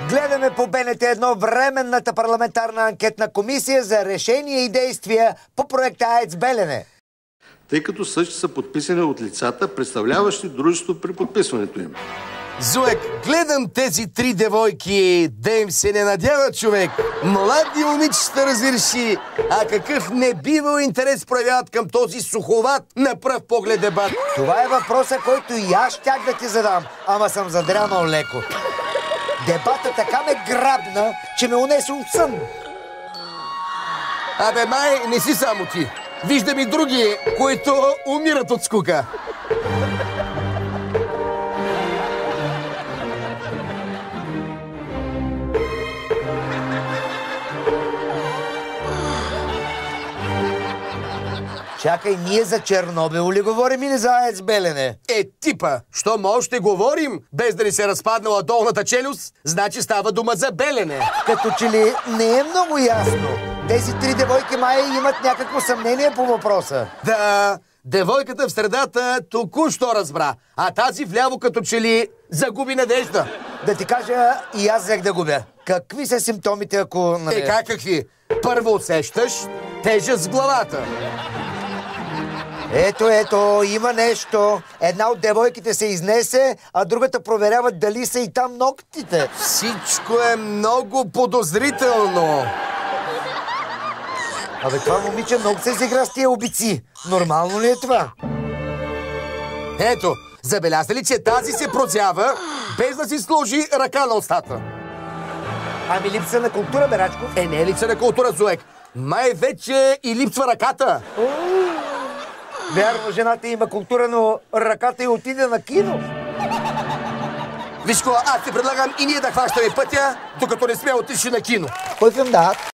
Гледаме по БНТ1 временната парламентарна анкетна комисия за решения и действия по проекта АЕЦ Белене. Тъй като същите са подписани от лицата, представляващи дружеството при подписването им. Зуек, гледам тези три девойки, да им се не надява човек. Млади момичета, разбираш, а какъв небивал интерес проявяват към този суховат на пръв поглед дебат. Това е въпроса, който и аз щях да ти задам, ама съм задрямал леко. Дебата така ме грабна, че ме унесе от сън. Абе, май, не си само ти. Виждам и други, които умират от скука. Чакай, ние за Чернобил ли говорим или за АЕЦ Белене? Типа, щом още говорим, без да ни се разпаднала долната челюст, значи става дума за Белене. Като че ли не е много ясно. Тези три девойки май имат някакво съмнение по въпроса. Да, девойката в средата току-що разбра, а тази вляво като че ли загуби надежда. Да ти кажа, и аз взех да губя. Какви са симптомите, ако... Как какви? Първо усещаш тежест в главата. Ето, има нещо. Една от девойките се изнесе, а другата проверява дали са и там ногтите. Всичко е много подозрително. Абе, това момиче много се изигра с тия обици. Нормално ли е това? Ето, забеляза ли, че тази се прозява, без да си сложи ръка на устата? Ами липса на култура, бе, Рачков. Не е липса на култура, Зуек. Май вече и липсва ръката. Вярно, жената има култура, но ръката й отиде на кино. Виж, аз ти предлагам и ние да хващаме пътя, докато не сме отишли на кино. Кой филм да?